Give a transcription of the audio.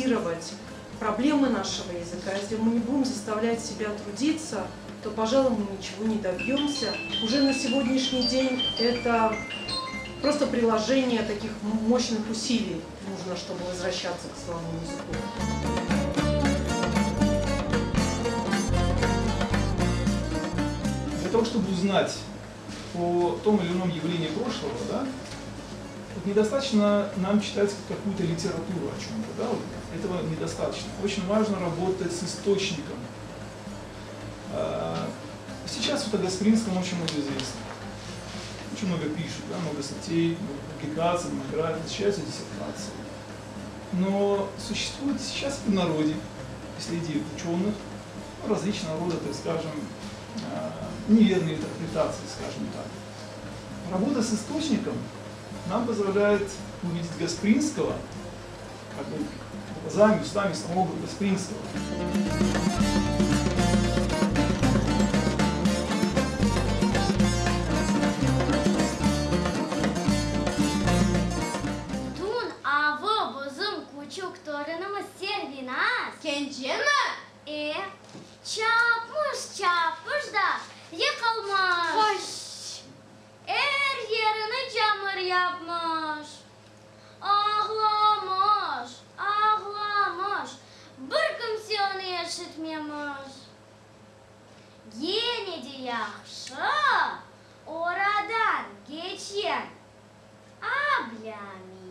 анализировать проблемы нашего языка, если мы не будем заставлять себя трудиться, то, пожалуй, мы ничего не добьемся. Уже на сегодняшний день это просто приложение таких мощных усилий нужно, чтобы возвращаться к славному языку. Для того, чтобы узнать о том или ином явлении прошлого, да, вот недостаточно нам читать какую-то литературу о чем-то, да, вот этого недостаточно. Очень важно работать с источником. Сейчас вот о Гаспринском очень много известно. Очень много пишут, да, много статей, много публикаций, монографий, защищаются диссертации. Но существует сейчас в народе, среди ученых, различного рода, так скажем, неверные интерпретации, скажем так. Работа с источником нам позволяет увидеть Гаспринского как бы глазами, устами самого Гаспринского. Çapmış da yıkılmış. Hoş. Her yerini camır yapmış. Ağlamış, ağlamış. Bir kimse onu işitmemiş. Yine de yaxşı oradan geçen ablamı.